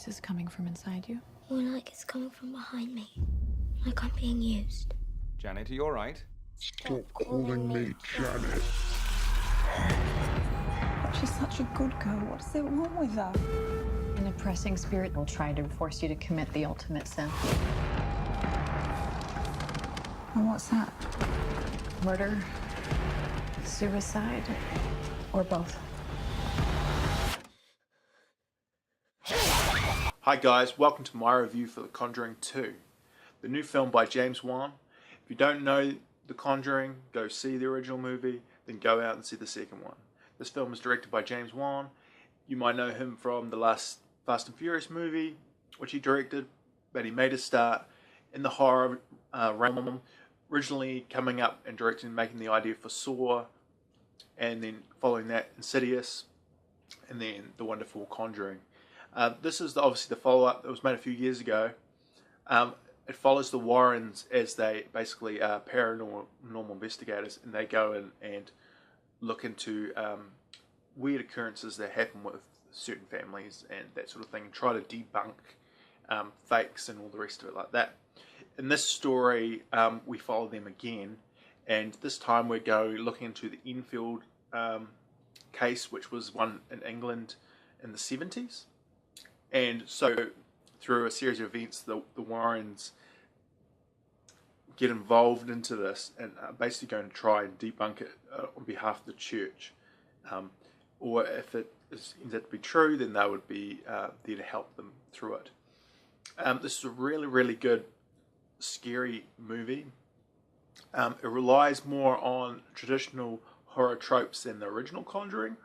noises coming from inside you? More like it's coming from behind me. Like I'm being used. Janet, are you alright? Stop calling me Janet. She's such a good girl. What's it wrong with her? An oppressing spirit will try to force you to commit the ultimate sin. And what's that? Murder, suicide, or both. Hi guys, welcome to my review for The Conjuring 2, the new film by James Wan. If you don't know The Conjuring, go see the original movie, then go out and see the second one. This film is directed by James Wan. You might know him from the last Fast and Furious movie, which he directed, but he made a start in the horror realm, originally coming up and directing and making the idea for Saw, and then following that Insidious, and then the wonderful Conjuring. This is obviously the follow-up that was made a few years ago. It follows the Warrens as they basically are paranormal investigators, and they go in and look into weird occurrences that happen with certain families and that sort of thing, and try to debunk fakes and all the rest of it like that. In this story, we follow them again, and this time we're looking into the Enfield case, which was one in England in the 70s. And so, through a series of events, the Warrens get involved into this and are basically going to try and debunk it on behalf of the church. Or if it ends up to be true, then they would be there to help them through it. This is a really, really good, scary movie. It relies more on traditional horror tropes than the original Conjuring.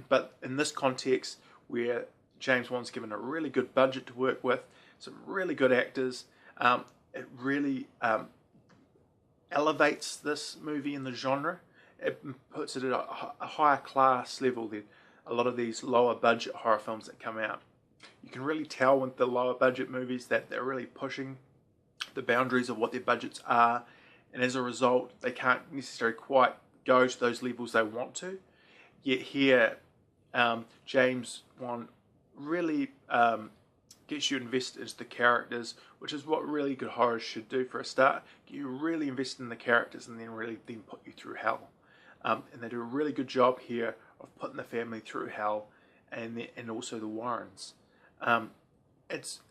But in this context, where James Wan's given a really good budget to work with, some really good actors. It really elevates this movie in the genre. It puts it at a higher class level than a lot of these lower budget horror films that come out. You can really tell with the lower budget movies that they're really pushing the boundaries of what their budgets are, and as a result they can't necessarily quite go to those levels they want to. Yet here James Wan really gets you invested into the characters, which is what really good horror should do for a start. Get you really invested in the characters and then really put you through hell. And they do a really good job here of putting the family through hell, and also the Warrens. It's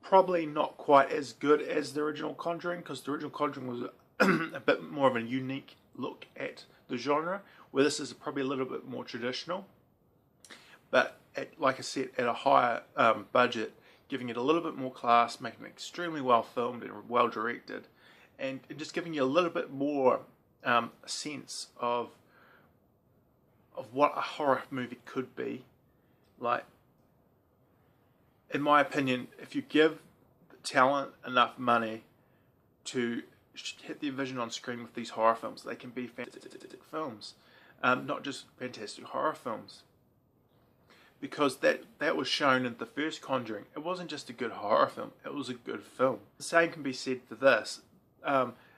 probably not quite as good as the original Conjuring, because the original Conjuring was a bit more of a unique look at the genre, where this is probably a little bit more traditional. But like I said, at a higher budget, giving it a little bit more class, making it extremely well filmed and well directed, and just giving you a little bit more sense of what a horror movie could be. Like, in my opinion, if you give the talent enough money to hit their vision on screen with these horror films, they can be fantastic films, not just fantastic horror films. Because that was shown in the first Conjuring. It wasn't just a good horror film, it was a good film. The same can be said for this.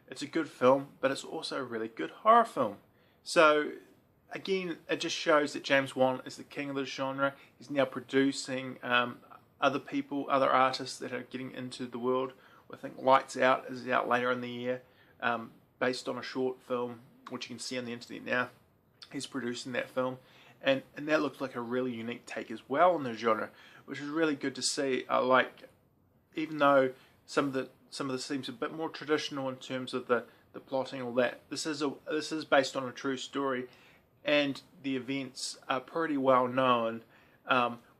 It's a good film, but it's also a really good horror film. So again, it just shows that James Wan is the king of the genre. He's now producing other people, other artists that are getting into the world. I think Lights Out is out later in the year, based on a short film, which you can see on the internet now. He's producing that film. And that looks like a really unique take as well in the genre, which is really good to see. Even though some of this seems a bit more traditional in terms of the plotting and all that, this is based on a true story, and the events are pretty well known,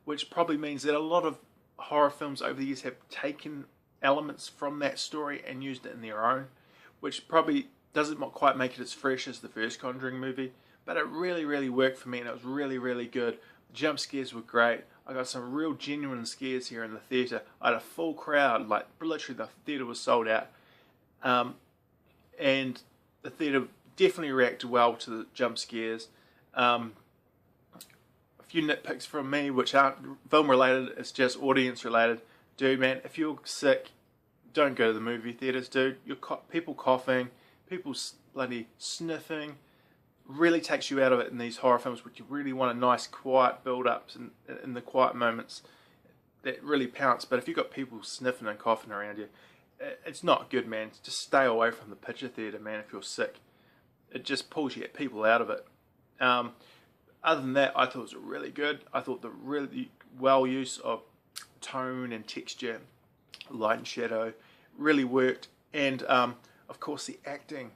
which probably means that a lot of horror films over the years have taken elements from that story and used it in their own, which probably doesn't quite make it as fresh as the first Conjuring movie. But it really, really worked for me, and it was really, really good. The jump scares were great. I got some real genuine scares here in the theatre. I had a full crowd, like literally the theatre was sold out. And the theatre definitely reacted well to the jump scares. A few nitpicks from me, which aren't film related, it's just audience related. Dude, man, if you're sick, don't go to the movie theatres, dude. People coughing, people bloody sniffing. Really takes you out of it in these horror films, which you really want a nice quiet build-ups and in the quiet moments. that really pounce. But if you've got people sniffing and coughing around you, it's not good, man. Just stay away from the picture theatre, man, if you're sick. It just pulls you people out of it. Other than that, I thought it was really good. I thought the really well use of tone and texture, light and shadow, really worked. And of course the acting.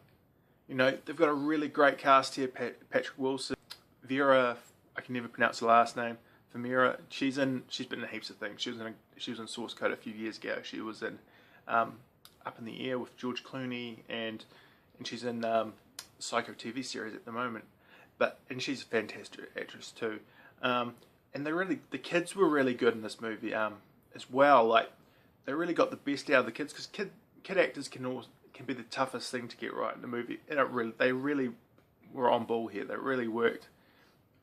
You know, they've got a really great cast here. Patrick Wilson, Vera, I can never pronounce the last name, Famira. She's been in heaps of things. She was in Source Code a few years ago. She was in Up in the Air with George Clooney, and she's in Psycho TV series at the moment. And she's a fantastic actress too. And the kids were really good in this movie as well. Like, they really got the best out of the kids, because kid actors can be the toughest thing to get right in the movie. And they really were on ball here. They really worked.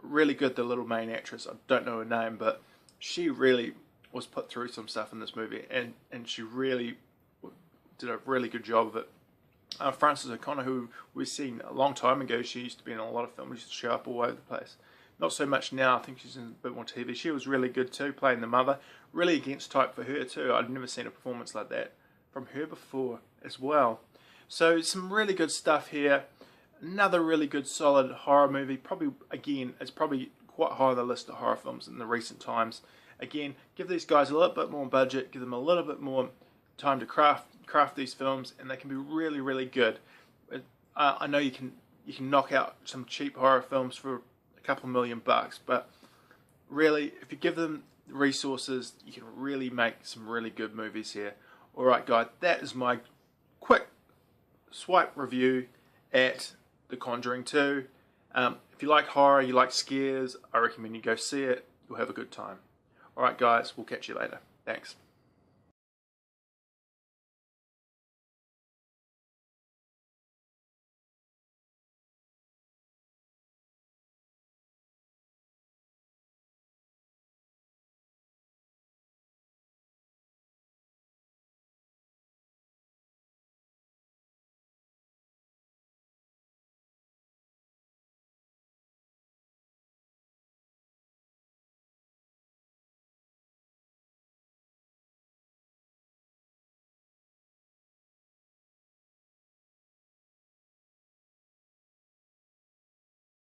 Really good, the little main actress. I don't know her name, but she really was put through some stuff in this movie, and she really did a really good job of it. Frances O'Connor, who we've seen a long time ago, she used to be in a lot of films, she used to show up all over the place. Not so much now, I think she's in a bit more TV. She was really good too, playing the mother. Really against type for her too. I'd never seen a performance like that from her before as well. So some really good stuff here. Another really good solid horror movie. Probably, again, it's probably quite high on the list of horror films in the recent times. Again, give these guys a little bit more budget, give them a little bit more time to craft these films, and they can be really, really good. I know you can knock out some cheap horror films for a couple $1,000,000, but really, if you give them the resources, you can really make some really good movies here. Alright guys, that is my quick swipe review at The Conjuring 2. If you like horror, you like scares, I recommend you go see it. You'll have a good time. Alright guys, we'll catch you later. Thanks.